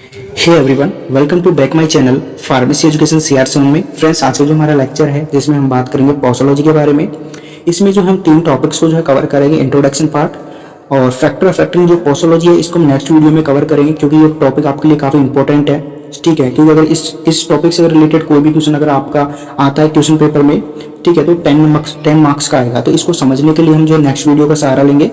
Hey everyone, welcome to back my channel pharmacy education CR seven में। Friends, आज का जो हमारा लेक्चर है जिसमें हम बात करेंगे पोसोलॉजी के बारे में। इसमें जो हम तीन टॉपिक्स को जो है कवर करेंगे, इंट्रोडक्शन पार्ट और फैक्टर अफेक्टिंग जो पोसोलॉजी है इसको हम नेक्स्ट वीडियो में कवर करेंगे, क्योंकि ये टॉपिक आपके लिए काफ़ी इंपॉर्टेंट है। ठीक है, क्योंकि अगर इस टॉपिक से रिलेटेड कोई भी क्वेश्चन अगर आपका आता है क्वेश्चन पेपर में, ठीक है, तो 10 मार्क्स का आएगा। तो इसको समझने के लिए हम जो है नेक्स्ट वीडियो का सहारा लेंगे,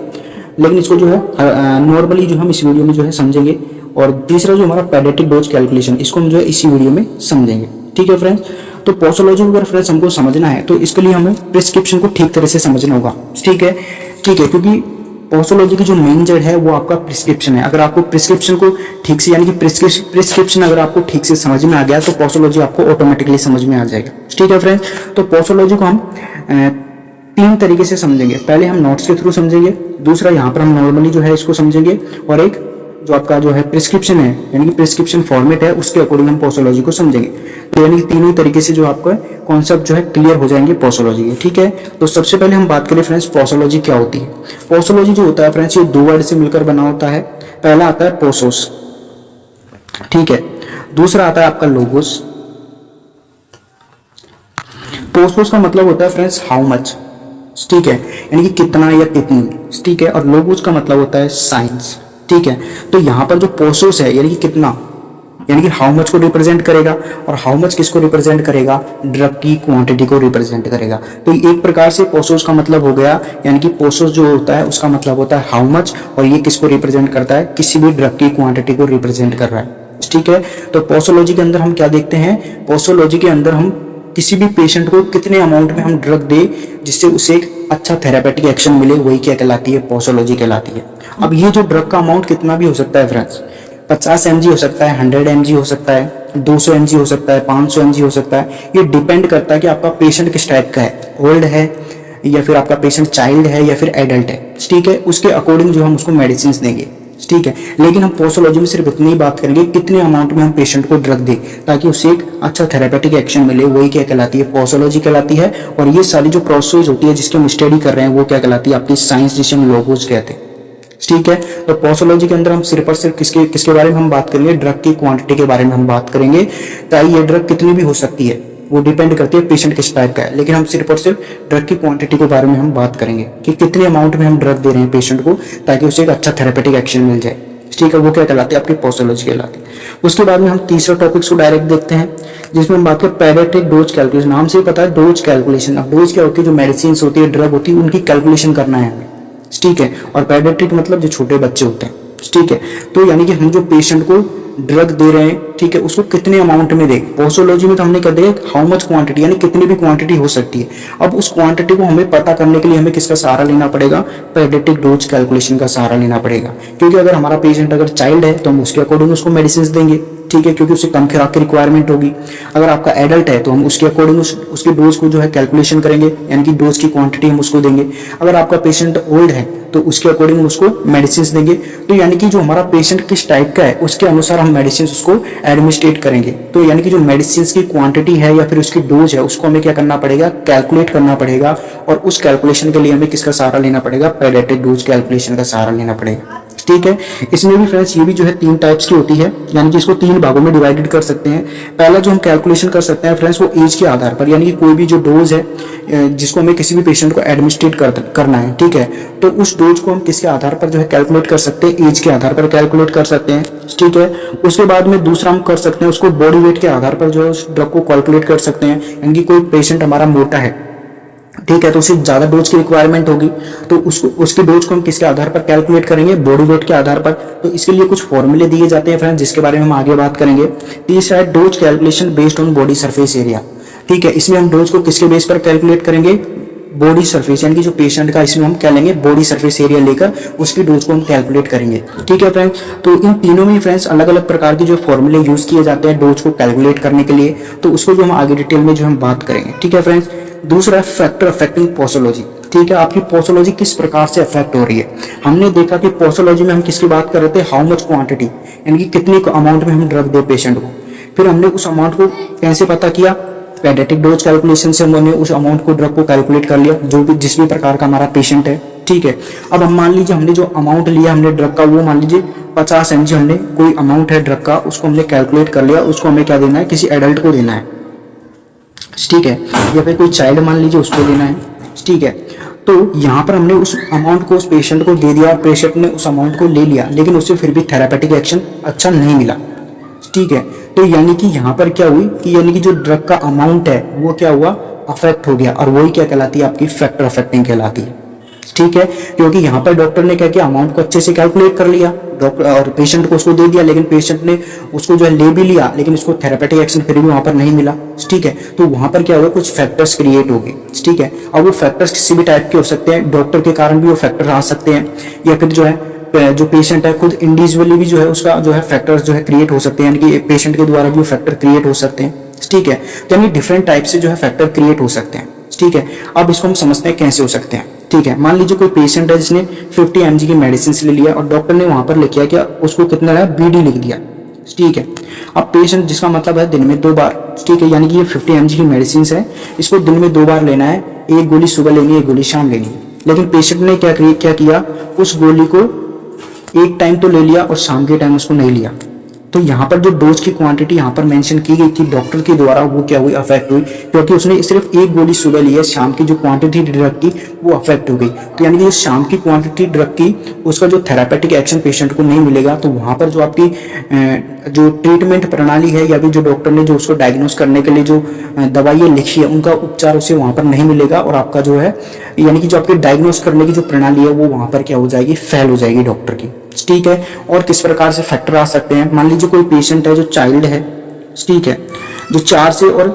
लेकिन इसको जो है नॉर्मली जो हम इस वीडियो में जो है समझेंगे। और तीसरा जो हमारा पेडियाट्रिक डोज कैलकुलेशन, इसको हम जो है इसी वीडियो में समझेंगे। ठीक है फ्रेंड्स, तो पोसोलॉजी को अगर फ्रेंड्स हमको समझना है तो इसके लिए हमें प्रिस्क्रिप्शन को ठीक तरह से समझना होगा। ठीक है, क्योंकि पोसोलॉजी की जो मेन जड़ है वो आपका प्रिस्क्रिप्शन है। अगर आपको प्रिस्क्रिप्शन को ठीक से, यानी कि प्रिस्क्रिप्शन अगर आपको ठीक से समझ में आ गया तो पोसोलॉजी आपको ऑटोमेटिकली समझ में आ जाएगा। ठीक है फ्रेंड्स, तो पोसोलॉजी को हम तीन तरीके से समझेंगे। पहले हम नोट्स के थ्रू समझेंगे, दूसरा यहाँ पर हम नॉर्मली जो है इसको समझेंगे, और एक जो आपका जो है प्रिस्क्रिप्शन है, यानी कि प्रिस्क्रिप्शन फॉर्मेट है, उसके अकॉर्डिंग हम पोसोलॉजी को समझेंगे। तो यानी कि तीनों तरीके से जो आपका कॉन्सेप्ट जो है क्लियर हो जाएंगे पोसोलॉजी के। ठीक है, तो सबसे पहले हम बात करें फ्रेंड्स, पोसोलॉजी क्या होती है। पोसोलॉजी जो होता है फ्रेंड्स, ये दो वर्ड से मिलकर बना होता है। पहला आता है पोसोस, ठीक है, दूसरा आता है आपका लोगोस। पोसोस का मतलब होता है फ्रेंड्स हाउ मच, ठीक है, यानी कि कितना या कितनी, ठीक है, और लोगोस का मतलब होता है साइंस। ठीक है, तो यहाँ पर जो पोसोस है यानी कि कितना, यानी कि हाउ मच को रिप्रेजेंट करेगा, और हाउ मच किसको रिप्रेजेंट करेगा, ड्रग की क्वांटिटी को रिप्रेजेंट करेगा। तो एक प्रकार से पोसोस का मतलब हो गया, यानी कि पोसोस जो होता है उसका मतलब होता है हाउ मच, और ये किसको रिप्रेजेंट करता है, किसी भी ड्रग की क्वांटिटी को रिप्रेजेंट कर रहा है। ठीक है, तो पोसोलॉजी के अंदर हम क्या देखते हैं, पोसोलॉजी के अंदर हम किसी भी पेशेंट को कितने अमाउंट में हम ड्रग दे जिससे उसे एक अच्छा थेरापेटिक एक्शन मिले, वही क्या कहलाती है, पोसोलॉजी कहलाती है। अब ये जो ड्रग का अमाउंट कितना भी हो सकता है फ्रेंड्स, 50 mg हो सकता है, 100 mg हो सकता है, 200 mg हो सकता है, 500 mg हो सकता है। ये डिपेंड करता है कि आपका पेशेंट किस टाइप का है, ओल्ड है या फिर आपका पेशेंट चाइल्ड है या फिर एडल्ट है। ठीक है, उसके अकॉर्डिंग जो हम उसको मेडिसिन देंगे। ठीक है, लेकिन हम पोसोलॉजी में सिर्फ इतनी ही बात करेंगे कितने अमाउंट में हम पेशेंट को ड्रग दें ताकि उसे एक अच्छा थेरापेटिक एक्शन मिले, वही क्या कहलाती है, पोसोलॉजी कहलाती है। और ये सारी जो प्रोसेस होती है जिसके हम स्टडी कर रहे हैं वो क्या कहलाती है, आपकी साइंस, जिसे हम लोगोस कहते हैं। ठीक है, तो पोसोलॉजी के अंदर हम सिर्फ और सिर्फ किसके बारे में हम बात करेंगे, ड्रग की क्वांटिटी के बारे में हम बात करेंगे। ताकि ये ड्रग कितनी भी हो सकती है, वो डिपेंड करती है पेशेंट किस टाइप का है, लेकिन हम सिर्फ और सिर्फ ड्रग की क्वांटिटी के बारे में हम बात करेंगे कि कितने अमाउंट में हम ड्रग दे रहे हैं पेशेंट को ताकि उसे एक अच्छा थेरापेटिक एक्शन मिल जाए। ठीक है, वो क्या कहलाती है, आपकी पोसोलॉजी कहलाती है। उसके बाद में हम तीसरा टॉपिक्स को डायरेक्ट देखते हैं, जिसमें हम बात करें पेडियाट्रिक डोज कैलकुलेशन। नाम से ही पता है डोज कैलकुलेशन। अब डोज क्या होती है, जो मेडिसिन होती है, ड्रग होती है, उनकी कैलकुलेशन करना है हमें। ठीक है, और पेडियाट्रिक मतलब जो छोटे बच्चे होते हैं। ठीक है, तो यानी कि हम जो पेशेंट को ड्रग दे रहे हैं, ठीक है, उसको कितने अमाउंट में दें। पोसोलॉजी में तो हमने कर दिया हाउ मच क्वांटिटी, यानी कितनी भी क्वांटिटी हो सकती है। अब उस क्वांटिटी को हमें पता करने के लिए हमें किसका सहारा लेना पड़ेगा, पेडियाट्रिक डोज कैलकुलेशन का सहारा लेना पड़ेगा। क्योंकि अगर हमारा पेशेंट अगर चाइल्ड है तो हम उसके अकॉर्डिंग उसको मेडिसिन देंगे। ठीक है, क्योंकि उसे कम खुराक की रिक्वायरमेंट होगी। अगर आपका एडल्ट है तो हम उसके अकॉर्डिंग उसकी डोज को जो है कैलकुलेशन करेंगे, यानी कि डोज की क्वांटिटी हम उसको देंगे। अगर आपका पेशेंट ओल्ड है तो उसके अकॉर्डिंग उसको मेडिसिन देंगे। तो यानी कि जो हमारा पेशेंट किस टाइप का है उसके अनुसार हम मेडिसिन उसको एडमिनिस्ट्रेट करेंगे। तो यानी कि जो मेडिसिन की क्वांटिटी है या फिर उसकी डोज है उसको हमें क्या करना पड़ेगा, कैलकुलेट करना पड़ेगा। और उस कैलकुलेशन के लिए हमें किसका सहारा लेना पड़ेगा, पेडियाट्रिक डोज कैलकुलेशन का सहारा लेना पड़ेगा। ठीक है, इसमें भी फ्रेंड्स ये भी जो है तीन टाइप्स की होती है, यानी कि इसको तीन भागों में डिवाइडेड कर सकते हैं। पहला जो हम कैलकुलेशन कर सकते हैं फ्रेंड्स, वो एज के आधार पर, यानी कि कोई भी जो डोज है जिसको हमें किसी भी पेशेंट को एडमिनिस्ट्रेट करना है, ठीक है, तो उस डोज को हम किसके आधार पर जो है कैलकुलेट कर सकते हैं, एज के आधार पर कैलकुलेट कर सकते हैं। ठीक है, उसके बाद में दूसरा हम कर सकते हैं उसको बॉडी वेट के आधार पर जो है उस ड्रग को कैलकुलेट कर सकते हैं। यानी कि कोई पेशेंट हमारा मोटा है, ठीक है, तो उसे ज्यादा डोज की रिक्वायरमेंट होगी, तो उसके डोज को हम किसके आधार पर कैलकुलेट करेंगे, बॉडी वेट के आधार पर। तो इसके लिए कुछ फॉर्मूले दिए जाते हैं फ्रेंड्स, जिसके बारे में हम आगे बात करेंगे। तीसरा है dose calculation based on body surface area. ठीक है, इसमें हम डोज को किसके बेस पर कैलकुलेट करेंगे, बॉडी सरफेस, यानी कि जो पेशेंट का इसमें हम क्या लेंगे, बॉडी सरफेस एरिया लेकर उसकी डोज को हम कैलकुलेट करेंगे। ठीक है फ्रेंड्स, तो इन तीनों में फ्रेंड्स अलग अलग प्रकार के जो फॉर्मूले यूज किए जाते हैं डोज को कैलकुलेट करने के लिए, तो उसको जो हम आगे डिटेल में जो हम बात करेंगे। ठीक है फ्रेंड्स, दूसरा फैक्टर अफेक्टिंग पोसोलॉजी। ठीक है, आपकी पोसोलॉजी किस प्रकार से अफेक्ट हो रही है। हमने देखा कि पोसोलॉजी में हम किसकी बात कर रहे थे, हाउ मच क्वांटिटी, यानी कि कितनी अमाउंट में हम ड्रग दे पेशेंट को। फिर हमने उस अमाउंट को कैसे पता किया, पेडियाट्रिक डोज कैलकुलेशन से हमने उस अमाउंट को ड्रग को कैलकुलेट कर लिया, जो भी जिस भी प्रकार का हमारा पेशेंट है। ठीक है, अब हम मान लीजिए हमने जो अमाउंट लिया हमने ड्रग का, वो मान लीजिए 50 mg हमने कोई अमाउंट है ड्रग का, उसको हमने कैलकुलेट कर लिया, उसको हमें क्या देना है, किसी एडल्ट को देना है, ठीक है, या फिर कोई चाइल्ड मान लीजिए उसको देना है, ठीक है। तो यहाँ पर हमने उस अमाउंट को उस पेशेंट को दे दिया, पेशेंट ने उस अमाउंट को ले लिया, लेकिन उससे फिर भी थेरापेटिक एक्शन अच्छा नहीं मिला, ठीक है। तो यानी कि यहाँ पर क्या हुई कि यानी कि जो ड्रग का अमाउंट है वो क्या हुआ, अफेक्ट हो गया, और वही क्या कहलाती है, आपकी फैक्टर अफेक्टिंग कहलाती है, ठीक है। क्योंकि यहाँ पर डॉक्टर ने क्या किया, अमाउंट को अच्छे से कैलकुलेट कर लिया डॉक्टर, और पेशेंट को उसको दे दिया, लेकिन पेशेंट ने उसको जो है ले भी लिया, लेकिन उसको थेरापेटिक एक्शन फिर भी वहां पर नहीं मिला, ठीक है। तो वहां पर क्या होगा, कुछ फैक्टर्स क्रिएट हो गए, ठीक है। और वो फैक्टर्स किसी भी टाइप के हो सकते हैं, डॉक्टर के कारण भी वो फैक्टर आ सकते हैं, या फिर जो है जो पेशेंट है खुद इंडिविजुअली भी जो है उसका जो है फैक्टर्स जो है क्रिएट हो सकते हैं, यानी कि पेशेंट के द्वारा भी वो फैक्टर क्रिएट हो सकते हैं, ठीक है। तो यानी डिफरेंट टाइप से जो है फैक्टर क्रिएट हो सकते हैं, ठीक है। अब इसको हम समझते हैं कैसे हो सकते हैं, ठीक है। मान लीजिए कोई पेशेंट है जिसने 50 mg की मेडिसिन ले लिया, और डॉक्टर ने वहां पर लिखा कि उसको कितना है, बीडी लिख दिया, ठीक है। अब पेशेंट, जिसका मतलब है दिन में 2 बार, ठीक है, यानी कि ये 50 mg की मेडिसिन है, इसको दिन में 2 बार लेना है, एक गोली सुबह लेनी है, एक गोली शाम लेनी है। लेकिन पेशेंट ने क्या किया, उस गोली को एक टाइम तो ले लिया और शाम के टाइम उसको नहीं लिया। तो यहाँ पर जो डोज की क्वांटिटी यहाँ पर मेंशन की गई थी डॉक्टर के द्वारा, वो क्या हुई, अफेक्ट हुई, क्योंकि उसने सिर्फ एक गोली सुबह ली है, शाम की जो क्वांटिटी ड्रग की वो अफेक्ट हो गई। तो यानी कि जो शाम की क्वांटिटी ड्रग की, उसका जो थेरापेटिक एक्शन पेशेंट को नहीं मिलेगा, तो वहां पर जो आपकी जो ट्रीटमेंट प्रणाली है, या फिर जो डॉक्टर ने जो उसको डायग्नोस करने के लिए जो दवाइयाँ लिखी है, उनका उपचार उसे वहां पर नहीं मिलेगा, और आपका जो है यानी कि जो आपकी डायग्नोस करने की जो प्रणाली है वो वहां पर क्या हो जाएगी, फेल हो जाएगी डॉक्टर की, ठीक है। और किस प्रकार से फैक्टर आ सकते हैं, मान लीजिए कोई पेशेंट है जो चाइल्ड है, ठीक है, जो 4 से और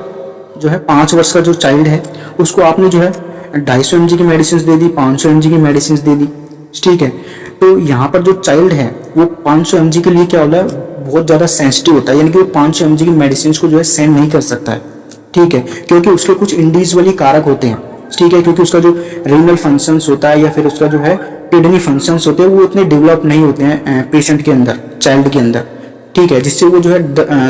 जो है 5 वर्ष का जो चाइल्ड है, उसको आपने जो है 250 mg की मेडिसिन दे दी, 500 mg की मेडिसिन दे दी, ठीक है। तो यहाँ पर जो चाइल्ड है वो 500 mg के लिए क्या होता है, बहुत ज्यादा सेंसिटिव होता है, यानी कि वो 500 mg की मेडिसिन को जो है सहन नहीं कर सकता है, ठीक है, क्योंकि उसके कुछ इंडिविजुअली कारक होते हैं, ठीक है, क्योंकि उसका जो रीनल फंक्शंस होता है, या फिर उसका जो है किडनी फंक्शंस होते हैं, वो इतने डेवलप नहीं होते हैं पेशेंट के अंदर, चाइल्ड के अंदर, ठीक है, जिससे वो जो है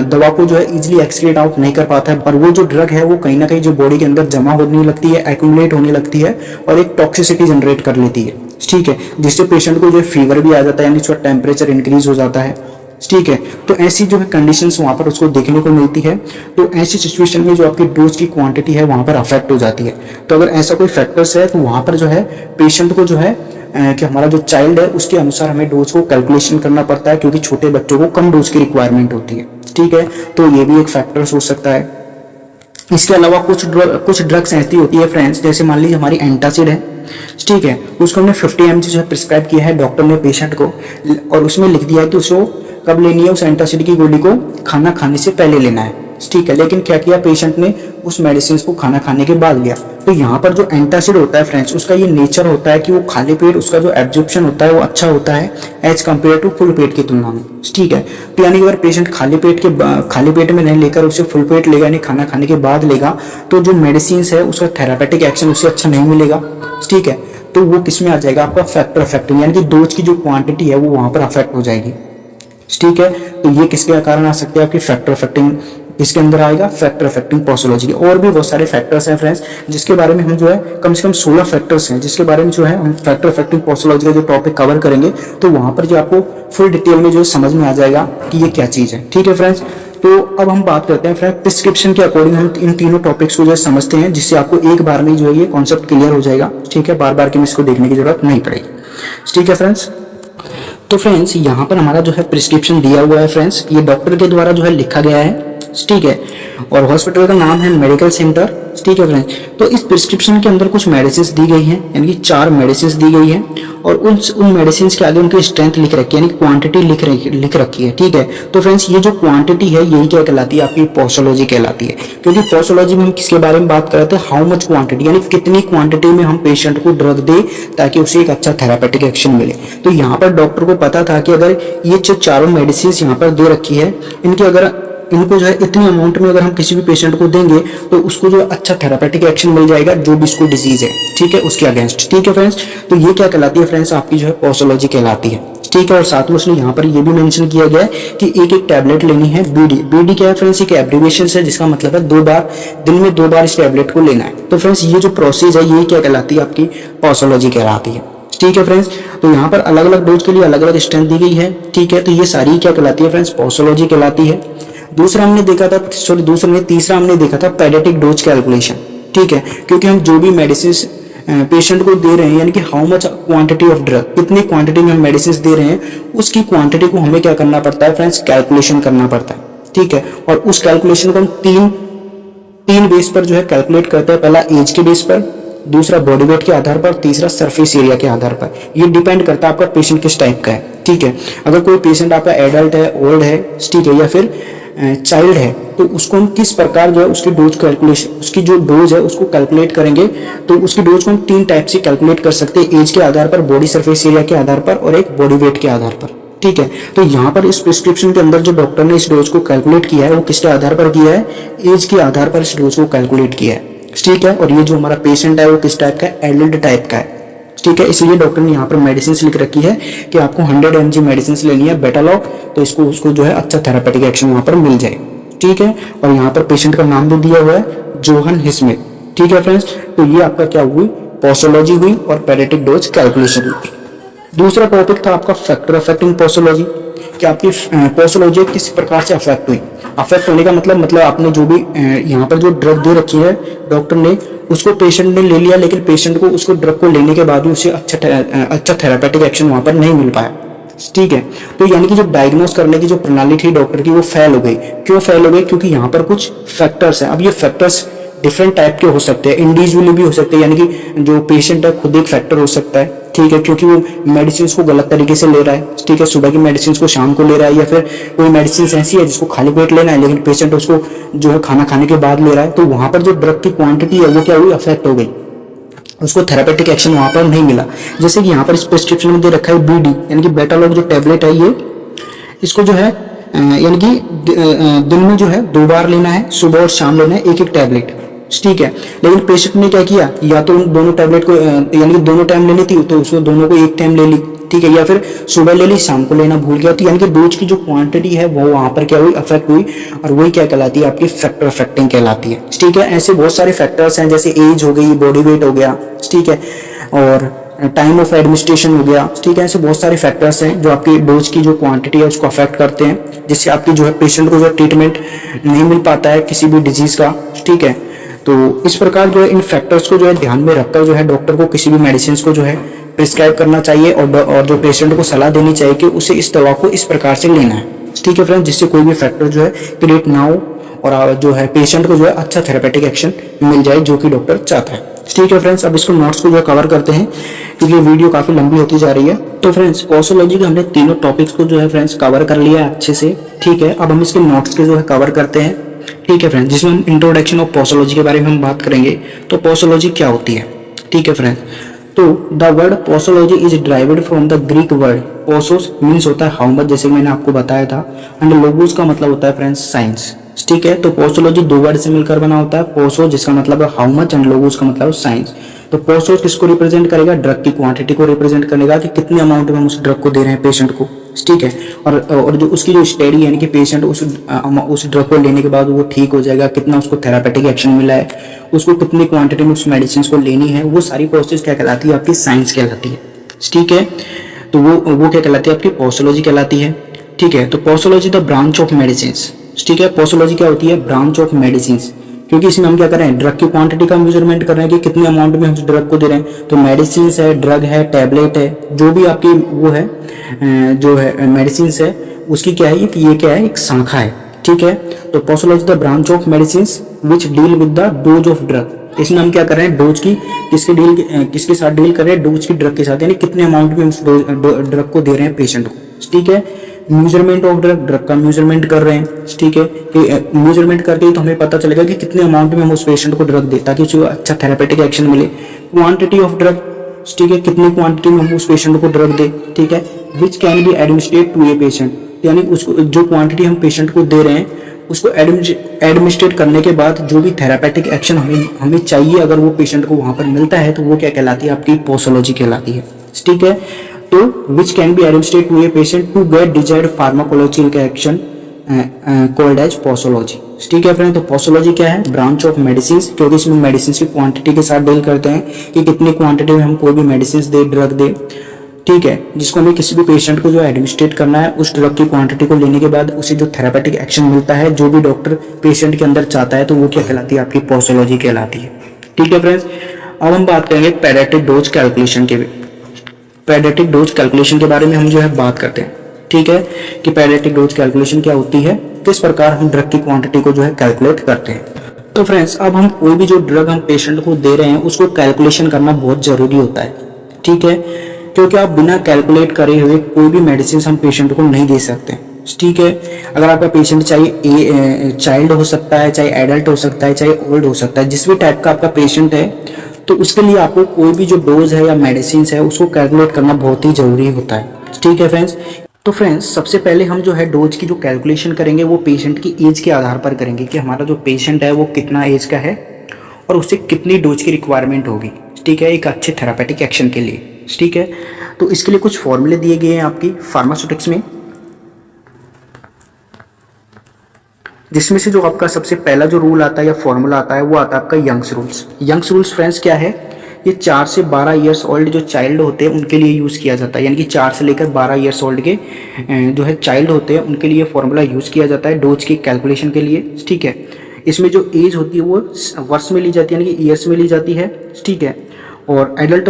दवा को जो है इजीली एक्सक्रीट आउट नहीं कर पाता है, और वो जो ड्रग है वो कहीं ना कहीं जो बॉडी के अंदर जमा होने लगती है, एक्यूमुलेट होने लगती है, और एक टॉक्सिसिटी जनरेट कर लेती है, ठीक है, जिससे पेशेंट को जो है फीवर भी आ जाता है, यानी उसका टेम्परेचर इंक्रीज हो जाता है, ठीक है। तो ऐसी जो है कंडीशंस वहां पर उसको देखने को मिलती है। तो ऐसी सिचुएशन में जो आपकी डोज की क्वांटिटी है वहां पर अफेक्ट हो जाती है। तो अगर ऐसा कोई फैक्टर्स है तो वहां पर जो है पेशेंट को जो है कि हमारा जो चाइल्ड है उसके अनुसार हमें डोज को कैलकुलेशन करना पड़ता है, क्योंकि छोटे बच्चों को कम डोज की रिक्वायरमेंट होती है, ठीक है। तो ये भी एक फैक्टर्स हो सकता है। इसके अलावा कुछ ड्रग्स ऐसी होती है फ्रेंड्स, जैसे मान लीजिए हमारी एंटासिड है, ठीक है, उसको हमने 50 mg जो है प्रिस्क्राइब किया है डॉक्टर ने पेशेंट को, और उसमें लिख दिया है कि उसको कब लेनी है, उस एंटासिड की गोली को खाना खाने से पहले लेना है, ठीक है। लेकिन क्या किया पेशेंट ने, उस मेडिसिन को खाना खाने के बाद लिया। तो यहाँ पर जो एंटासिड होता है फ्रेंड्स, उसका ये नेचर होता है कि वो खाली पेट उसका जो एब्जॉर्प्शन होता है वो अच्छा होता है एज कम्पेयर टू फुल पेट की तुलना में, ठीक है। तो यानी अगर पेशेंट खाली पेट में नहीं लेकर उसे फुल पेट लेगा, यानी खाना खाने के बाद लेगा, तो जो मेडिसिन है उसका थेरापेटिक एक्शन उसे अच्छा नहीं मिलेगा, ठीक है। तो वो किस में आ जाएगा, आपका फैक्टर अफेक्टिंग, यानी कि डोज की जो क्वांटिटी है वो वहां पर अफेक्ट हो जाएगी, ठीक है। तो ये किसके कारण आ सकते हैं, आपकी फैक्टर अफेक्टिंग, इसके अंदर आएगा फैक्टर अफेक्टिंग पॉसोलॉजी के। और भी बहुत सारे फैक्टर्स हैं फ्रेंड्स, जिसके बारे में हम जो है कम से कम 16 फैक्टर्स हैं, जिसके बारे में जो है हम फैक्टर अफेक्टिंग पॉसोलॉजी का जो टॉपिक कवर करेंगे, तो वहां पर जो आपको फुल डिटेल में जो समझ में आ जाएगा कि ये क्या चीज है, ठीक है फ्रेंड्स। तो अब हम बात करते हैं फ्रेंड प्रिस्क्रिप्शन के अकॉर्डिंग हम इन तीनों टॉपिक्स को जो समझते हैं, जिससे आपको एक बार में जो है ये कॉन्सेप्ट क्लियर हो जाएगा, ठीक है, बार बार की इसको देखने की जरूरत नहीं पड़ेगी, ठीक है फ्रेंड्स। तो फ्रेंड्स यहाँ पर हमारा जो है प्रिस्क्रिप्शन दिया हुआ है फ्रेंड्स, ये डॉक्टर के द्वारा जो है लिखा गया है, ठीक है, और हॉस्पिटल का नाम है मेडिकल सेंटर, ठीक है फ्रेंड्स। तो इस प्रिस्क्रिप्शन के अंदर कुछ मेडिसिन दी गई हैं, यानी कि 4 मेडिसिन दी गई हैं, और उन मेडिसिन के आगे उनकी स्ट्रेंथ लिख रखी है, यानी क्वांटिटी लिख रखी है, ठीक है। तो फ्रेंड्स ये जो क्वांटिटी है यही क्या कहलाती है, आपकी पोस्टोलॉजी कहलाती है, क्योंकि पोस्टोलॉजी में हम किसके बारे में बात कर रहे थे, हाउ मच क्वांटिटी, यानी कितनी क्वांटिटी में हम पेशेंट को ड्रग दे ताकि उसे एक अच्छा थेरापेटिक एक्शन मिले। तो यहाँ पर डॉक्टर को पता था कि अगर ये जो 4 मेडिसिन यहाँ पर दे रखी है, इनको जो है इतनी अमाउंट में अगर हम किसी भी पेशेंट को देंगे तो उसको जो अच्छा थेरापेटिक एक्शन मिल जाएगा, जो भी इसको डिजीज है, ठीक है, उसके अगेंस्ट, ठीक है फ्रेंड्स। तो ये क्या कहलाती है फ्रेंड्स, आपकी जो है पोस्टोलॉजी कहलाती है, ठीक है। और साथ में उसने यहाँ पर ये भी मेंशन किया गया है कि एक टैबलेट लेनी है, बीडी क्या है फ्रेंड्स, एक एब्रिविएशन है जिसका मतलब है 2 बार, दिन में 2 बार इस टैबलेट को लेना है। तो फ्रेंड्स ये जो प्रोसेस है ये क्या कहलाती है, आपकी पोस्टोलॉजी कहलाती है, ठीक है फ्रेंड्स। तो यहाँ पर अलग अलग डोज के लिए अलग अलग स्ट्रेंथ दी गई है, ठीक है। तो ये सारी क्या कहलाती है फ्रेंड्स, पोस्टोलॉजी कहलाती है। तीसरा हमने देखा था पेडियाट्रिक डोज कैलकुलेशन, ठीक है। क्योंकि हम जो भी मेडिसिन पेशेंट को दे रहे हैं, यानी कि how much quantity of drug, कितनी क्वांटिटी में हम मेडिसिन दे रहे हैं, उसकी क्वांटिटी को हमें क्या करना पड़ता है फ्रेंड्स, कैलकुलेशन करना पड़ता है, ठीक है। और उस कैलकुलेशन को हम तीन बेस पर जो है कैलकुलेट करते हैं। पहला एज के बेस पर, दूसरा बॉडी वेट के आधार पर, तीसरा सरफेस एरिया के आधार पर। ये डिपेंड करता है आपका पेशेंट किस टाइप का है, ठीक है। अगर कोई पेशेंट आपका एडल्ट है, ओल्ड है, ठीक है, या फिर चाइल्ड है, तो उसको हम किस प्रकार जो है उसकी डोज कैलकुलेशन, उसकी जो डोज है उसको कैलकुलेट करेंगे। तो उसकी डोज को हम 3 टाइप से कैलकुलेट कर सकते हैं, एज के आधार पर, बॉडी सरफेस एरिया के आधार पर और एक बॉडी वेट के आधार पर, ठीक है। तो यहाँ पर इस प्रिस्क्रिप्शन के अंदर जो डॉक्टर ने इस डोज को कैलकुलेट किया है वो किसके आधार पर किया है, एज के आधार पर इस डोज को कैलकुलेट किया है, ठीक है। और ये जो हमारा पेशेंट है वो किस टाइप का है, एडल्ट टाइप का है, ठीक है। इसलिए डॉक्टर ने यहाँ पर मेडिसिन लिख रखी है कि आपको 100 mg मेडिसिन लेनी है बेटालॉग, तो उसको जो है अच्छा थेरापेटिक एक्शन वहाँ पर मिल जाए, ठीक है। और यहाँ पर पेशेंट का नाम भी दिया हुआ है जोहन हिस्मिथ, ठीक है फ्रेंड्स। तो ये आपका क्या हुई, पोस्टोलॉजी हुई और पेडियाट्रिक डोज कैलकुलेशन हुई। दूसरा टॉपिक था आपका फैक्टर अफेक्टिंग पोस्टोलॉजी, कि आपकी पोस्टोलॉजी किस प्रकार से अफेक्ट हुई। अफेक्ट होने का मतलब आपने जो भी यहाँ पर जो ड्रग दे रखी है डॉक्टर ने, उसको पेशेंट ने ले लिया, लेकिन पेशेंट को उसको ड्रग को लेने के बाद भी उसे अच्छा थेरापेटिक एक्शन वहाँ पर नहीं मिल पाया, ठीक है। तो यानी कि जो डायग्नोस करने की जो प्रणाली थी डॉक्टर की वो फेल हो गई। क्यों फेल हो गई, क्योंकि यहाँ पर कुछ फैक्टर्स हैं। अब ये फैक्टर्स डिफरेंट टाइप के हो सकते हैं, इंडिविजुअली भी हो सकते हैं, यानी कि जो पेशेंट है खुद एक फैक्टर हो सकता है, ठीक है, क्योंकि वो मेडिसिन को गलत तरीके से ले रहा है, ठीक है। सुबह की मेडिसिन को शाम को ले रहा है, या फिर कोई मेडिसिन ऐसी है जिसको खाली पेट लेना है लेकिन पेशेंट उसको जो है खाना खाने के बाद ले रहा है, तो वहां पर जो ड्रग की क्वांटिटी है वो क्या हुई, अफेक्ट हो गई, उसको थेरापेटिक एक्शन वहां पर नहीं मिला। जैसे कि यहाँ पर इस प्रिस्क्रिप्शन में दे रखा है बीडी, यानी कि बेटालॉग जो टैबलेट है, ये इसको जो है यानी कि दिन में जो है 2 बार लेना है, सुबह और शाम लेना है एक टैबलेट, ठीक है। लेकिन पेशेंट ने क्या किया, या तो दोनों टैबलेट को यानी कि दोनों टाइम लेनी थी तो उसको दोनों को एक टाइम ले ली, ठीक है, या फिर सुबह ले ली शाम को लेना भूल गया। तो यानी कि डोज की जो क्वांटिटी है वो वहां पर क्या हुई, अफेक्ट हुई, और वही क्या कहलाती है, आपकी फैक्टर अफेक्टिंग कहलाती है, ठीक है। ऐसे बहुत सारे फैक्टर्स हैं, जैसे एज हो गई, बॉडी वेट हो गया, ठीक है, और टाइम ऑफ एडमिनिस्ट्रेशन हो गया, ठीक है। ऐसे बहुत सारे फैक्टर्स हैं जो आपकी डोज की जो क्वांटिटी है उसको अफेक्ट करते हैं, जिससे आपकी जो है पेशेंट को जो ट्रीटमेंट नहीं मिल पाता है किसी भी डिजीज का, ठीक है। तो इस प्रकार जो है इन फैक्टर्स को जो है ध्यान में रखकर जो है डॉक्टर को किसी भी मेडिसिन को जो है प्रिस्क्राइब करना चाहिए, और जो पेशेंट को सलाह देनी चाहिए कि उसे इस दवा को इस प्रकार से लेना है, ठीक है फ्रेंड्स, जिससे कोई भी फैक्टर जो है क्रिएट ना हो और जो है पेशेंट को जो है अच्छा थेरेपेटिक एक्शन मिल जाए जो कि डॉक्टर चाहता है, ठीक है फ्रेंड्स। अब इसको नोट्स को जो कवर करते हैं क्योंकि वीडियो काफी लंबी होती जा रही है। तो फ्रेंड्स पोस्टोलॉजी के हमने तीनों टॉपिक्स को जो है फ्रेंड्स कवर कर लिया है अच्छे से, ठीक है। अब हम इसके नोट्स के जो है कवर करते हैं, ठीक है फ्रेंड्स, जिसमें हम इंट्रोडक्शन ऑफ पोस्टोलॉजी के बारे में हम बात करेंगे। तो पोस्टोलॉजी क्या होती है, ठीक है फ्रेंड्स। तो the word posology is derived from the Greek word posos, means होता है हाउ मच, जैसे मैंने आपको बताया था, एंड लोगोस का मतलब होता है फ्रेंड्स साइंस, ठीक है। तो पोस्टोलॉजी 2 वर्ड से मिलकर बना होता है, पोसो जिसका मतलब है हाउ मच एंड लोगोस का मतलब साइंस। तो पोसो किसको रिप्रेजेंट करेगा, ड्रग की क्वांटिटी को रिप्रेजेंट करेगा कि कितने अमाउंट में हम उस ड्रग को दे रहे हैं पेशेंट को, ठीक है। और जो उसकी जो स्टडी यानी कि पेशेंट उस ड्रग को लेने के बाद वो ठीक हो जाएगा, कितना उसको थेरापेटिक एक्शन मिला है, उसको कितनी क्वांटिटी में उस मेडिसिन को लेनी है, वो सारी प्रोसेस क्या कहलाती है, आपकी साइंस कहलाती है, ठीक है। तो वो क्या कहलाती है, आपकी पोस्टोलॉजी कहलाती है, ठीक है। तो posology the branch of medicine, ठीक है। पोस्टोलॉजी क्या होती है, ब्रांच ऑफ मेडिसिन, क्योंकि इसमें हम क्या कर रहे हैं, ड्रग की क्वांटिटी का मेजरमेंट कर रहे हैं कि कितने अमाउंट में हम उस ड्रग को दे रहे हैं। तो मेडिसिन है, ड्रग है, टैबलेट है, जो भी आपकी वो है जो है मेडिसिन है, उसकी क्या है, ये क्या है, एक शाखा है, ठीक है। तो posology the branch of medicine which deal with the dose of drug, इसमें हम क्या कर रहे हैं, डोज की किसके साथ डील कर रहे हैं, डोज की ड्रग के साथ, यानी कितने अमाउंट में उस ड्रग को दे रहे हैं पेशेंट को, ठीक है। मेजरमेंट ऑफ ड्रग का मेजरमेंट कर रहे हैं, ठीक है। मेजरमेंट करके तो हमें पता चलेगा कि कितने अमाउंट में हम उस पेशेंट को ड्रग दे ताकि उसे अच्छा थेरेपेटिक एक्शन मिले। क्वांटिटी ऑफ ड्रग, ठीक है, कितनी क्वांटिटी में हम उस पेशेंट को ड्रग दे, ठीक है। Which can be administrate to a patient, यानी उसको जो क्वांटिटी हम पेशेंट को दे रहे हैं उसको एडमिनिस्ट्रेट करने के बाद जो भी थेरापेटिक एक्शन हमें चाहिए अगर वो पेशेंट को वहां पर मिलता है तो वो क्या कहलाती है, आपकी पोस्टोलॉजी कहलाती है, ठीक है। तो which can be administrate to a patient to get desired pharmacological action, called as posology. ठीक है फ्रेंड, तो पोसोलॉजी क्या है? ब्रांच ऑफ मेडिसिन, क्योंकि इसमें मेडिसिन की क्वांटिटी के साथ डील करते हैं कि कितनी क्वांटिटी में हम कोई भी मेडिसिन दे, ड्रग दे। ठीक है, जिसको हमें किसी भी पेशेंट को जो एडमिनिस्ट्रेट करना है, उस ड्रग की क्वांटिटी को लेने के बाद उसे जो थेरापेटिक एक्शन मिलता है, जो भी डॉक्टर पेशेंट के अंदर चाहता है, तो वो क्या कहलाती है? आपकी पोसोलॉजी कहलाती है। ठीक है फ्रेंड्स, अब हम बात करेंगे पेडियाट्रिक डोज कैलकुलेशन के पेडियाट्रिक डोज कैलकुलेशन के बारे में हम जो है बात करते हैं। ठीक है, कि पेडियाट्रिक डोज कैलकुलेशन क्या होती है, किस प्रकार हम ड्रग की क्वांटिटी को जो है कैलकुलेट करते हैं। तो फ्रेंड्स, अब हम कोई भी जो ड्रग हम पेशेंट को दे रहे हैं उसको कैलकुलेशन करना बहुत जरूरी होता है। ठीक है, क्योंकि आप बिना कैलकुलेट करे हुए कोई भी मेडिसिन हम पेशेंट को नहीं दे सकते। ठीक है, अगर आपका पेशेंट चाहे चाइल्ड हो सकता है, चाहे एडल्ट हो सकता है, चाहे ओल्ड हो सकता है, जिस भी टाइप का आपका पेशेंट है, तो उसके लिए आपको कोई भी जो डोज है या मेडिसिन है उसको कैलकुलेट करना बहुत ही जरूरी होता है। ठीक है फ्रेंड्स, तो फ्रेंड्स सबसे पहले हम जो है डोज की जो कैलकुलेशन करेंगे वो पेशेंट की एज के आधार पर करेंगे कि हमारा जो पेशेंट है वो कितना एज का है और उससे कितनी डोज की रिक्वायरमेंट होगी। ठीक है, एक अच्छे थेरापेटिक एक्शन के लिए। ठीक है, तो इसके लिए कुछ फॉर्मूले दिए गए हैं आपकी फार्मास्यूटिक्स में, जिसमें से जो आपका सबसे पहला जो रूल आता है या फॉर्मूला आता है वो आता है आपका Young's rules. Young's rules friends क्या है? ये 4 से 12 ईयर्स ओल्ड जो चाइल्ड होते हैं उनके लिए यूज़ किया जाता है, यानी कि 4 से लेकर 12 ईयर्स ओल्ड के जो है चाइल्ड होते हैं उनके लिए फॉर्मूला यूज़ किया जाता है डोज की कैलकुलेशन के लिए। ठीक है, इसमें जो एज होती है वो वर्ष में ली जाती है, यानी कि ईयर्स में ली जाती है। ठीक है, और एडल्ट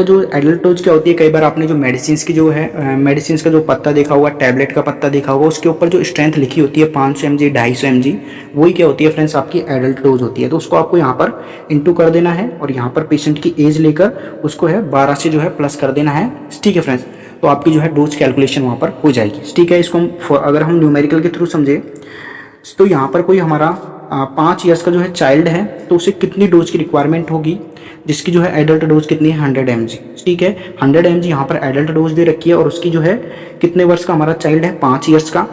डोज क्या होती है? कई बार आपने जो मेडिसिन की जो है मेडिसिन का जो पत्ता देखा होगा, टैबलेट का पत्ता देखा होगा, उसके ऊपर जो स्ट्रेंथ लिखी होती है 500 mg 250 mg, वही क्या होती है फ्रेंड्स? आपकी एडल्ट डोज होती है। तो उसको आपको यहाँ पर इंटू कर देना है और यहाँ पर पेशेंट की एज लेकर उसको है 12 से जो है प्लस कर देना है। ठीक है फ्रेंड्स, तो आपकी जो है डोज कैलकुलेशन वहाँ पर हो जाएगी। ठीक है, इसको हम अगर हम न्यूमेरिकल के थ्रू समझे तो यहाँ पर कोई हमारा 5 ईयर्स का जो है चाइल्ड है तो उसे कितनी डोज की रिक्वायरमेंट होगी, जिसकी जो है एडल्ट डोज कितनी है? 100 mg। ठीक है, 100 mg यहाँ पर एडल्ट डोज दे रखी है और उसकी जो है कितने वर्ष का हमारा चाइल्ड है? 5 ईयर्स का।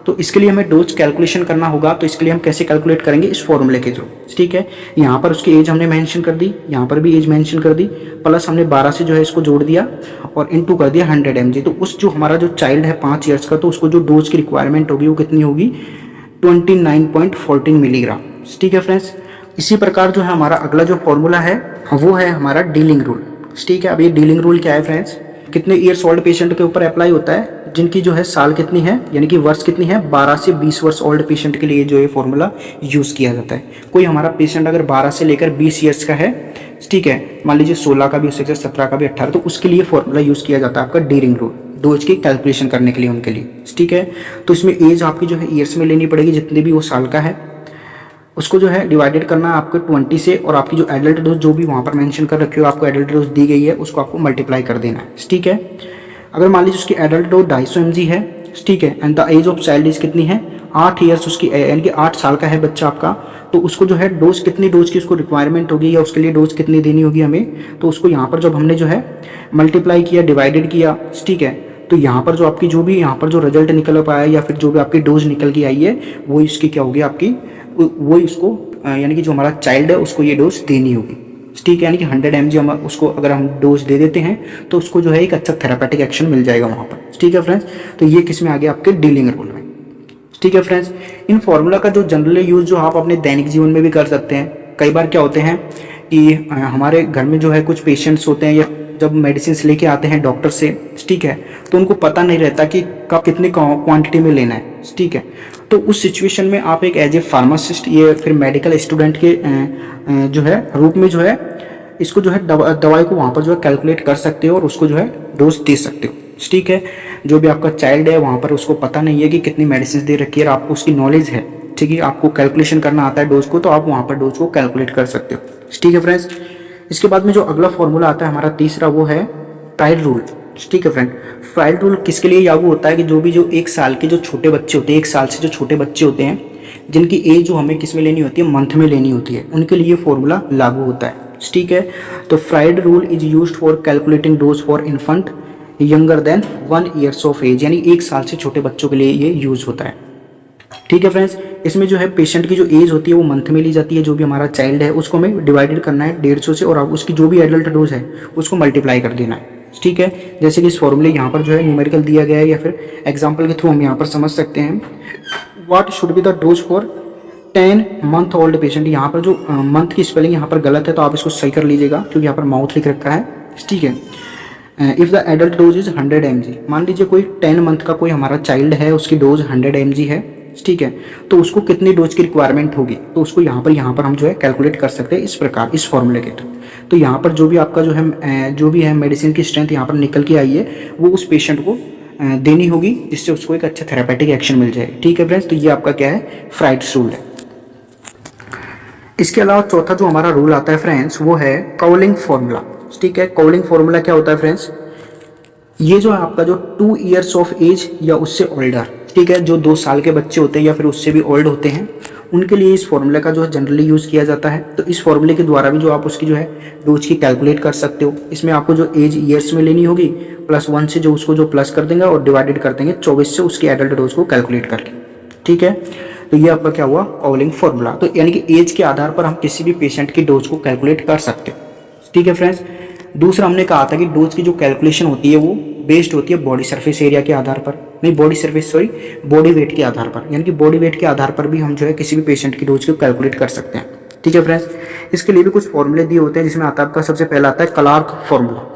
तो इसके लिए हमें डोज कैलकुलेशन करना होगा, तो इसके लिए हम कैसे कैलकुलेट करेंगे? इस फॉर्मूले के थ्रू। ठीक है, यहाँ पर उसकी एज हमने मेंशन कर दी, यहाँ पर भी एज मेंशन कर दी, प्लस हमने 12 से जो है इसको जोड़ दिया और इनटू कर दिया 100 mg। तो उस जो हमारा जो चाइल्ड है 5 ईयर्स का, तो उसको जो डोज की रिक्वायरमेंट होगी वो कितनी होगी? 29.14 मिलीग्राम। ठीक है फ्रेंड्स, इसी प्रकार जो है हमारा अगला जो फॉर्मूला है वो है हमारा डीलिंग रूल। ठीक है, अब ये डीलिंग रूल क्या है फ्रेंड्स? कितने ईयर्स ओल्ड पेशेंट के ऊपर अप्लाई होता है? जिनकी जो है साल कितनी है, यानी कि वर्ष कितनी है? 12 से 20 वर्ष ओल्ड पेशेंट के लिए जो ये फॉर्मूला यूज़ किया जाता है। कोई हमारा पेशेंट अगर 12 से लेकर 20 ईयर्स का है, ठीक है, मान लीजिए 16 का भी हो सकता है, 17 का भी, 18, तो उसके लिए फॉर्मूला यूज़ किया जाता है आपका डीलिंग रूल, डोज की कैलकुलेशन करने के लिए उनके लिए। ठीक है, तो इसमें एज आपकी जो है ईयर्स में लेनी पड़ेगी, जितने भी वो साल का है उसको जो है डिवाइडेड करना है आपको 20 से, और आपकी जो एडल्ट डोज जो भी वहाँ पर मेंशन कर रखी हो आपको एडल्ट डोज दी गई है उसको आपको मल्टीप्लाई कर देना है। ठीक है, अगर मान लीजिए उसकी एडल्ट डोज 250 mg है, ठीक है, and the age of child is कितनी है? 8 ईयर्स उसकी, यानी कि 8 साल का है बच्चा आपका, तो उसको जो है डोज कितनी डोज की उसको रिक्वायरमेंट होगी या उसके लिए डोज कितनी देनी होगी हमें? तो उसको यहाँ पर जब हमने जो है मल्टीप्लाई किया, डिवाइडेड किया, ठीक है, तो यहाँ पर जो आपकी जो भी यहाँ पर जो रिजल्ट निकल पाया या फिर जो भी आपकी डोज निकल के आई है वो इसकी क्या होगी आपकी, वो इसको यानी कि जो हमारा चाइल्ड है उसको ये डोज देनी होगी। ठीक है, यानी कि 100 mg हम उसको अगर हम डोज दे देते हैं तो उसको जो है एक अच्छा थेरापेटिक एक्शन मिल जाएगा वहाँ पर। ठीक है फ्रेंड्स, तो ये किस में आ गया? आपके डीलिंग रूल में। ठीक है फ्रेंड्स, इन फॉर्मूला का जो जनरली यूज़ जो आप अपने दैनिक जीवन में भी कर सकते हैं। कई बार क्या होते हैं कि हमारे घर में जो है कुछ पेशेंट्स होते हैं या जब मेडिसिन लेके आते हैं डॉक्टर से, ठीक है, तो उनको पता नहीं रहता कि कब कितनी क्वांटिटी में लेना है। ठीक है, तो उस सिचुएशन में आप एक एज ए फार्मासिस्ट या फिर मेडिकल स्टूडेंट के जो है रूप में जो है इसको जो है दवाई को वहाँ पर जो है कैलकुलेट कर सकते हो और उसको जो है डोज दे सकते हो। ठीक है, जो भी आपका चाइल्ड है वहाँ पर उसको पता नहीं है कि कितनी मेडिसिन दे रखी है और आपको उसकी नॉलेज है, ठीक है, आपको कैलकुलेशन करना आता है डोज को, तो आप वहाँ पर डोज को कैलकुलेट कर सकते हो। ठीक है फ्रेंड्स, इसके बाद में जो अगला फॉर्मूला आता है हमारा तीसरा वो है ट्रायल रूल। ठीक है फ्रेंड, ट्रायल रूल किसके लिए लागू होता है कि जो भी जो 1 साल के जो छोटे बच्चे होते हैं, 1 साल से जो छोटे बच्चे होते हैं जिनकी एज जो हमें किस में लेनी होती है? मंथ में लेनी होती है, उनके लिए फॉर्मूला लागू होता है। ठीक है, तो Fried rule is used for calculating dose for infant younger than 1 years of age, यानी 1 साल से छोटे बच्चों के लिए ये यूज होता है। ठीक है फ्रेंड्स, इसमें जो है पेशेंट की जो एज होती है वो मंथ में ली जाती है, जो भी हमारा चाइल्ड है उसको हमें डिवाइडेड करना है 150 से और अब उसकी जो भी एडल्ट डोज है उसको मल्टीप्लाई कर देना है। ठीक है, जैसे कि इस फॉर्मूले यहाँ पर जो है न्यूमेरिकल दिया गया है या फिर एग्जाम्पल के थ्रू हम यहाँ पर समझ सकते हैं। What should be the dose for 10 month old patient. यहाँ पर जो मंथ की स्पेलिंग यहाँ पर गलत है तो आप इसको सही कर लीजिएगा, क्योंकि यहाँ पर माउथ लिख रखा है, ठीक है। If the adult dose is 100 mg, मान लीजिए कोई 10 मंथ का कोई हमारा चाइल्ड है, उसकी डोज 100 mg है, ठीक है, तो उसको कितनी डोज की रिक्वायरमेंट होगी, तो उसको यहाँ पर हम जो है कैलकुलेट कर सकते हैं इस प्रकार, इस फॉर्मूले के थ्रू। तो यहाँ पर जो भी आपका जो भी है मेडिसिन की स्ट्रेंथ यहाँ पर निकल के आई है, वो उस पेशेंट को देनी होगी, जिससे उसको एक अच्छा थेरापेटिक एक्शन मिल जाए, ठीक है फ्रेंड्स। तो ये आपका क्या है, फ्राइड्स रूल है। इसके अलावा चौथा जो हमारा रूल आता है फ्रेंड्स, वो है काउलिंग फॉर्मूला, ठीक है। काउलिंग फॉर्मूला क्या होता है फ्रेंड्स, ये जो है आपका जो 2 years ऑफ एज या उससे ओल्डर, ठीक है, जो 2 साल के बच्चे होते हैं या फिर उससे भी ओल्ड होते हैं, उनके लिए इस फॉर्मूले का जो है जनरली यूज़ किया जाता है। तो इस फॉर्मूले के द्वारा भी जो आप उसकी जो है डोज की कैलकुलेट कर सकते हो। इसमें आपको जो एज ईयर्स में लेनी होगी, +1 से जो उसको जो प्लस कर देंगे और डिवाइडेड कर देंगे 24 से उसकी एडल्ट डोज को कैलकुलेट करके, ठीक है। तो ये आपका क्या हुआ, काउलिंग फॉर्मूला। तो यानी कि एज के आधार पर हम किसी भी पेशेंट की डोज को कैलकुलेट कर सकते हैं, ठीक है फ्रेंड्स। दूसरा हमने कहा था कि डोज की जो कैलकुलेशन होती है वो बेस्ड होती है बॉडी सरफेस एरिया के आधार पर, नहीं बॉडी वेट के आधार पर, यानी कि बॉडी वेट के आधार पर भी हम जो है किसी भी पेशेंट की डोज को कैलकुलेट कर सकते हैं, ठीक है फ्रेंड्स। इसके लिए भी कुछ फॉर्मूले दिए होते हैं, जिसमें आता है आपका सबसे पहला आता है क्लार्क फॉर्मूला।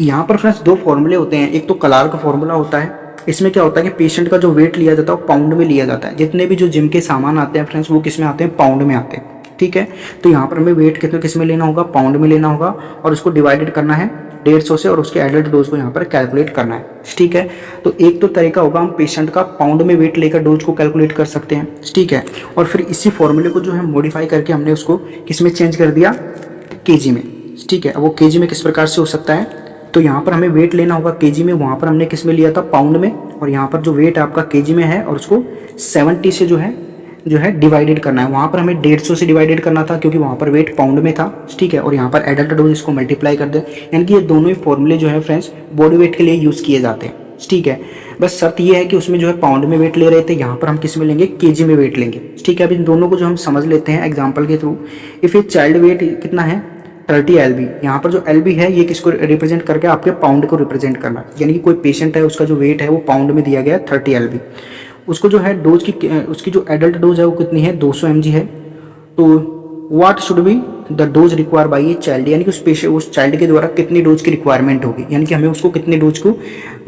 यहाँ पर फ्रेंड्स 2 फॉर्मूले होते हैं, एक तो क्लार्क फॉर्मूला होता है, इसमें क्या होता है कि पेशेंट का जो वेट लिया जाता है वो पाउंड में लिया जाता है। जितने भी जो जिम के सामान आते हैं फ्रेंड्स, वो किस में आते हैं, पाउंड में आते हैं, ठीक है। तो यहाँ पर हमें वेट किस में लेना होगा, पाउंड में लेना होगा, और उसको डिवाइडेड करना है 150 से, और उसके एडल्ट डोज को यहाँ पर कैलकुलेट करना है, ठीक है। तो एक तो तरीका होगा, हम पेशेंट का पाउंड में वेट लेकर डोज को कैलकुलेट कर सकते हैं, ठीक है। और फिर इसी फॉर्मूले को जो है मॉडिफाई करके हमने उसको किस में चेंज कर दिया, केजी में, ठीक है। अब वो केजी में किस प्रकार से हो सकता है, तो यहाँ पर हमें वेट लेना होगा केजी में, वहाँ पर हमने किस में लिया था, पाउंड में, और यहाँ पर जो वेट आपका केजी में है और उसको 70 से जो है डिवाइडेड करना है। वहाँ पर हमें 150 से डिवाइडेड करना था, क्योंकि वहाँ पर वेट पाउंड में था, ठीक है। और यहाँ पर एडल्ट डोज इसको मल्टीप्लाई कर दे, यानी कि ये दोनों ही फॉर्मूले जो है फ्रेंड्स बॉडी वेट के लिए यूज़ किए जाते हैं, ठीक है। बस शर्त ये है कि उसमें जो है पाउंड में वेट ले रहे थे, यहाँ पर हम किस में लेंगे, केजी में वेट लेंगे, ठीक है। अब इन दोनों को जो हम समझ लेते हैं एग्जाम्पल के थ्रू। इफ़ ये चाइल्ड वेट कितना है, 30 LB, यहाँ पर जो LB है ये किसको रिप्रेजेंट करके, आपके पाउंड को रिप्रेजेंट करना है, यानी कि कोई पेशेंट है उसका जो वेट है वो पाउंड में दिया गया है 30 LB, उसको जो है डोज की उसकी जो एडल्ट डोज है वो कितनी है, 200 mg है। तो what should be the dose require by a child, यानी कि उस चाइल्ड के द्वारा कितनी डोज की रिक्वायरमेंट होगी, यानी कि हमें उसको कितने डोज को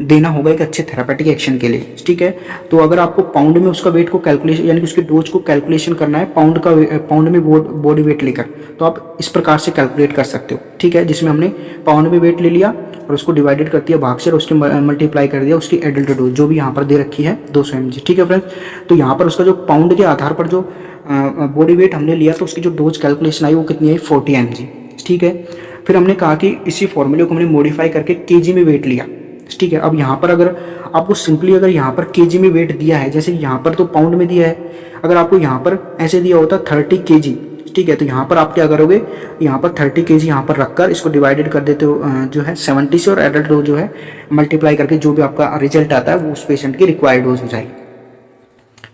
देना होगा एक अच्छे थेरापेटिक एक्शन के लिए, ठीक है। तो अगर आपको पाउंड में उसका वेट को कैलकुलेशन, यानी कि उसकी डोज को कैलकुलेशन करना है पाउंड में बॉडी वेट लेकर, तो आप इस प्रकार से कैलकुलेट कर सकते हो, ठीक है। जिसमें हमने पाउंड में वेट ले लिया और उसको डिवाइडेड कर दिया भाग से, और उसके मल्टीप्लाई कर दिया उसकी एडल्ट डोज जो भी यहाँ पर दे रखी है 200 mg, ठीक है फ्रेंड्स। तो यहाँ पर उसका जो पाउंड के आधार पर जो बॉडी वेट हमने लिया, तो उसकी जो डोज कैलकुलेशन आई वो कितनी आई, 40 mg, ठीक है। फिर हमने कहा कि इसी फॉर्मूले को हमने मॉडिफाई करके केजी में वेट लिया, ठीक है। अब यहाँ पर अगर आपको सिंपली अगर यहाँ पर केजी में वेट दिया है, जैसे यहाँ पर तो पाउंड में दिया है, अगर आपको यहाँ पर ऐसे दिया होता 30 kg, ठीक है, तो यहाँ पर आप क्या करोगे, यहाँ पर 30 kg यहाँ पर रखकर इसको डिवाइडेड कर देते हो जो है 70 से, और एडल्ट डोज जो है मल्टीप्लाई करके जो भी आपका रिजल्ट आता है वो उस पेशेंट की रिक्वायर्ड डोज हो जाएगी,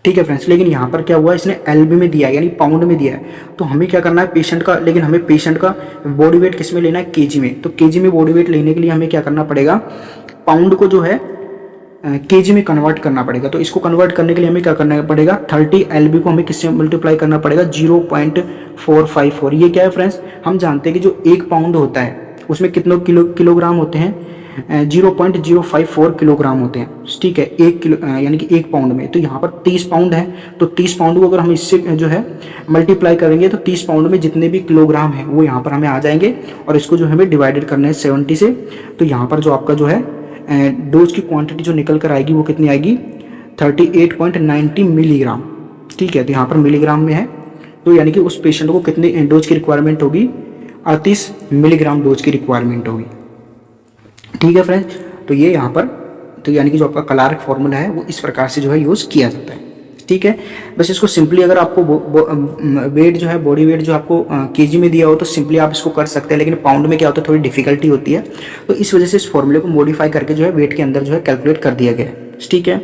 ठीक है फ्रेंड्स। लेकिन यहाँ पर क्या हुआ, इसने LB में दिया है, यानी पाउंड में दिया है, तो हमें क्या करना है पेशेंट का, लेकिन हमें पेशेंट का बॉडी वेट किस में लेना है, केजी में। तो केजी में बॉडी वेट लेने के लिए हमें क्या करना पड़ेगा, पाउंड को जो है केजी में कन्वर्ट करना पड़ेगा। तो इसको कन्वर्ट करने के लिए हमें क्या करना पड़ेगा, 30 LB को हमें किससे मल्टीप्लाई करना पड़ेगा, 0.454। ये क्या है फ्रेंड्स, हम जानते हैं कि जो 1 पाउंड होता है उसमें कितने किलोग्राम होते हैं, 0.054 किलोग्राम होते हैं, ठीक है, 1 किलो यानी कि 1 पाउंड में। तो यहाँ पर 30 पाउंड है, तो 30 पाउंड को अगर हम इससे जो है मल्टीप्लाई करेंगे, तो 30 पाउंड में जितने भी किलोग्राम है वो यहाँ पर हमें आ जाएंगे, और इसको जो हमें डिवाइडेड करना है 70 से। तो यहाँ पर जो आपका जो है डोज की क्वांटिटी जो निकल कर आएगी वो कितनी आएगी, 38.90 मिलीग्राम, ठीक है। तो यहाँ पर मिलीग्राम में है, तो यानी कि उस पेशेंट को कितने डोज की रिक्वायरमेंट होगी, 38 मिलीग्राम डोज की रिक्वायरमेंट होगी, ठीक है फ्रेंड्स। तो ये यहाँ पर, तो यानी कि जो आपका क्लार्क फॉर्मूला है वो इस प्रकार से जो है यूज़ किया जाता है, ठीक है। बस इसको सिंपली अगर आपको वेट जो है बॉडी वेट जो आपको केजी में दिया हो तो सिंपली आप इसको कर सकते हैं, लेकिन पाउंड में क्या होता है थोड़ी डिफिकल्टी होती है, तो इस वजह से इस फॉर्मूले को मॉडिफाई करके जो है वेट के अंदर जो है कैलकुलेट कर दिया गया है, ठीक है।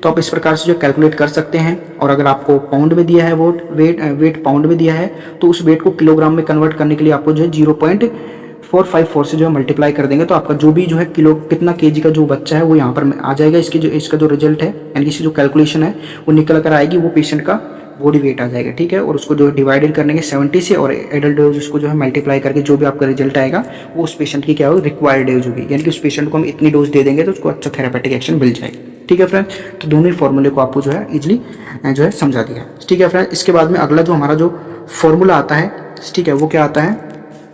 तो आप इस प्रकार से जो कैलकुलेट कर सकते हैं। और अगर आपको पाउंड में दिया है वेट पाउंड में दिया है, तो उस वेट को किलोग्राम में कन्वर्ट करने के लिए आपको जो है 454 से जो है मल्टीप्लाई कर देंगे तो आपका जो भी जो है किलो कितना केजी का जो बच्चा है वो यहाँ पर आ जाएगा। इसका जो रिजल्ट है यानी कि इसकी जो कैलकुलेशन है वो निकल कर आएगी, वो पेशेंट का बॉडी वेट आ जाएगा, ठीक है। और उसको जो है डिवाइडेड करेंगे 70 से और एडल्ट डोज उसको जो है मल्टीप्लाई करके जो भी आपका रिजल्ट आएगा वो उस पेशेंट की क्या होगी, रिक्वायर्ड डोज होगी। यानी कि उस पेशेंट को हम इतनी डोज दे देंगे तो उसको अच्छा थेरेपेटिक एक्शन मिल जाएगी, ठीक है फ्रेंड्स। तो दोनों ही फॉर्मूले को आपको जो है इजिली जो है समझा दिया, ठीक है फ्रेंड्स। इसके बाद में अगला जो हमारा जो फॉर्मूला आता है, ठीक है, वो क्या आता है।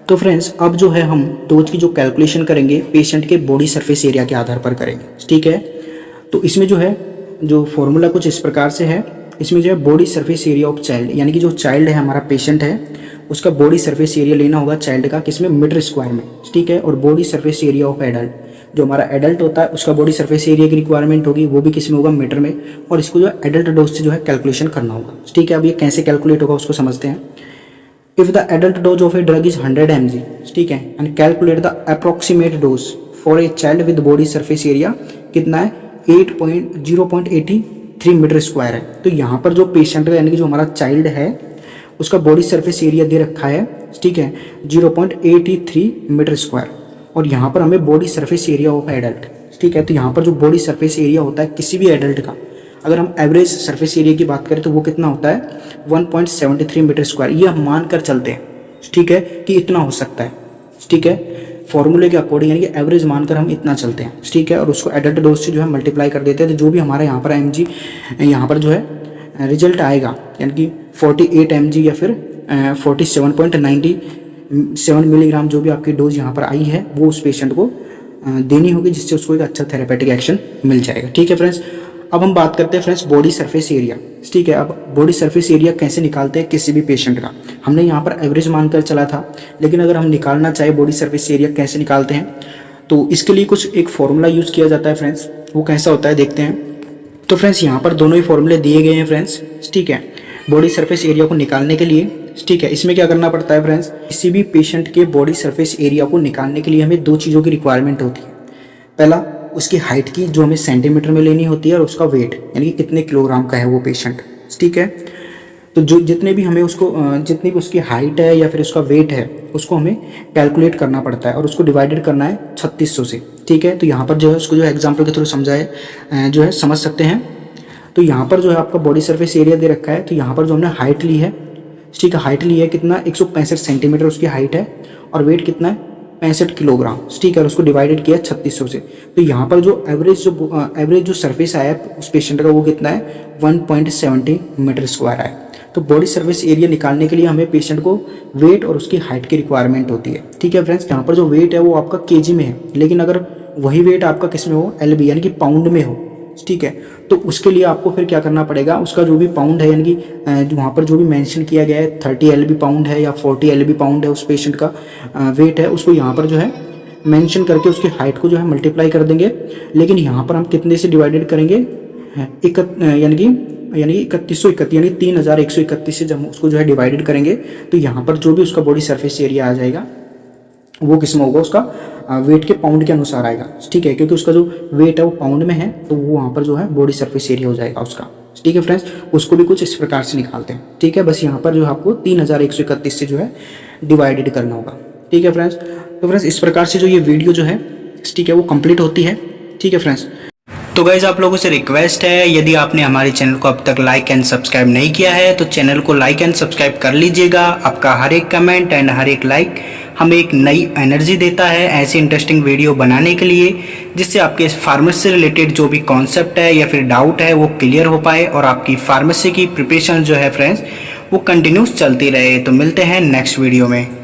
तो फ्रेंड्स अब जो है हम डोज की जो कैलकुलेशन करेंगे पेशेंट के बॉडी सरफेस एरिया के आधार पर करेंगे, ठीक है। तो इसमें जो है जो फॉर्मूला कुछ इस प्रकार से है। इसमें जो है body surface area of child, यानी कि जो चाइल्ड है हमारा पेशेंट है उसका बॉडी सरफेस एरिया लेना होगा चाइल्ड का किसमें, मीटर स्क्वायर में, ठीक है। और body surface area of adult, जो हमारा एडल्ट होता है उसका बॉडी सरफेस एरिया की रिक्वायरमेंट होगी, वो भी किसमें होगा, मीटर में। और इसको जो एडल्ट डोज से जो है कैलकुलेशन करना होगा, ठीक है। अब ये कैसे कैलकुलेट होगा उसको समझते हैं। If the adult dose of a drug is 100 mg, ठीक है, and calculate the approximate dose for a child with body surface area कितना है, 0.83 मीटर स्क्वायर है। तो यहाँ पर जो पेशेंट का यानी कि जो हमारा चाइल्ड है उसका बॉडी सरफेस एरिया दे रखा है, ठीक है, 0.83 मीटर स्क्वायर। और यहाँ पर हमें body surface area of adult, ठीक है। तो यहाँ पर जो बॉडी सरफेस एरिया होता है किसी भी एडल्ट का, अगर हम एवरेज सरफेस एरिया की बात करें तो वो कितना होता है, 1.73 मीटर स्क्वायर। ये हम मान कर चलते हैं, ठीक है, कि इतना हो सकता है, ठीक है। फॉर्मूले के अकॉर्डिंग यानी कि एवरेज मानकर हम इतना चलते हैं, ठीक है। और उसको एडल्ट डोज से जो है मल्टीप्लाई कर देते हैं। तो जो भी हमारे यहाँ पर mg यहाँ पर जो है रिजल्ट आएगा यानी कि 48 mg या फिर 47.97 मिलीग्राम जो भी आपकी डोज यहाँ पर आई है वो उस पेशेंट को देनी होगी, जिससे उसको एक अच्छा थेरेपेटिक एक्शन मिल जाएगा, ठीक है फ्रेंड्स। अब हम बात करते हैं फ्रेंड्स बॉडी सरफेस एरिया, ठीक है। अब बॉडी सरफेस एरिया कैसे निकालते हैं किसी भी पेशेंट का, हमने यहाँ पर एवरेज मानकर चला था, लेकिन अगर हम निकालना चाहे बॉडी सरफेस एरिया कैसे निकालते हैं तो इसके लिए कुछ एक फॉर्मूला यूज़ किया जाता है फ्रेंड्स। वो कैसा होता है देखते हैं। तो फ्रेंड्स यहाँ पर दोनों ही फॉर्मूले दिए गए हैं फ्रेंड्स, ठीक है, बॉडी सरफेस एरिया को निकालने के लिए, ठीक है। इसमें क्या करना पड़ता है फ्रेंड्स, किसी भी पेशेंट के बॉडी सरफेस एरिया को निकालने के लिए हमें दो चीज़ों की रिक्वायरमेंट होती है। पहला उसकी हाइट की जो हमें सेंटीमीटर में लेनी होती है, और उसका वेट यानी कि कितने किलोग्राम का है वो पेशेंट, ठीक है। तो जो जितने भी हमें उसको जितनी भी उसकी हाइट है या फिर उसका वेट है उसको हमें कैलकुलेट करना पड़ता है और उसको डिवाइडेड करना है 3600 से, ठीक है। तो यहाँ पर जो है उसको जो एग्जाम्पल के थ्रू समझाए जो है समझ सकते हैं। तो यहाँ पर जो है आपका बॉडी सरफेस एरिया दे रखा है। तो यहाँ पर जो हमने हाइट ली है, ठीक है, हाइट ली है कितना, 165 सेंटीमीटर उसकी हाइट है, और वेट कितना है 65 किलोग्राम, ठीक है। उसको डिवाइडेड किया 3600 से। तो यहाँ पर जो एवरेज जो सरफेस आया उस पेशेंट का वो कितना है, 1.70 मीटर स्क्वायर आया। तो बॉडी सरफेस एरिया निकालने के लिए हमें पेशेंट को वेट और उसकी हाइट की रिक्वायरमेंट होती है, ठीक है फ्रेंड्स। यहाँ पर जो वेट है वो आपका केजी में है, लेकिन अगर वही वेट आपका किस में हो, एलबी यानी कि पाउंड में हो, ठीक है, तो उसके लिए आपको फिर क्या करना पड़ेगा, उसका जो भी पाउंड है यानी कि वहाँ पर जो भी मेंशन किया गया है 30 एलबी पाउंड है या 40 एलबी पाउंड है उस पेशेंट का वेट है, उसको यहाँ पर जो है मेंशन करके उसकी हाइट को जो है मल्टीप्लाई कर देंगे। लेकिन यहाँ पर हम कितने से डिवाइडेड करेंगे, यानी कि 3131 यानी 3131 से जब उसको जो है डिवाइडेड करेंगे तो यहाँ पर जो भी उसका बॉडी सरफेस एरिया आ जाएगा वो किस में होगा, उसका वेट के पाउंड के अनुसार आएगा, ठीक है, क्योंकि उसका जो वेट है वो पाउंड में है तो वो वहाँ पर जो है बॉडी सरफेस एरिया हो जाएगा उसका, ठीक है फ्रेंड्स। उसको भी कुछ इस प्रकार से निकालते हैं, ठीक है। बस यहाँ पर जो है आपको 3131 से जो है डिवाइडेड करना होगा, ठीक है फ्रेंड्स। तो फ्रेंड्स इस प्रकार से जो ये वीडियो जो है, ठीक है, वो कंप्लीट होती है, ठीक है फ्रेंड्स। तो गाइज आप लोगों से रिक्वेस्ट है, यदि आपने हमारे चैनल को अब तक लाइक एंड सब्सक्राइब नहीं किया है तो चैनल को लाइक एंड सब्सक्राइब कर लीजिएगा। आपका हर एक कमेंट एंड हर एक लाइक हमें एक नई एनर्जी देता है ऐसे इंटरेस्टिंग वीडियो बनाने के लिए, जिससे आपके फार्मेसी से रिलेटेड जो भी कॉन्सेप्ट है या फिर डाउट है वो क्लियर हो पाए और आपकी फार्मेसी की प्रिपरेशन जो है फ्रेंड्स वो कंटिन्यूस चलती रहे। तो मिलते हैं नेक्स्ट वीडियो में।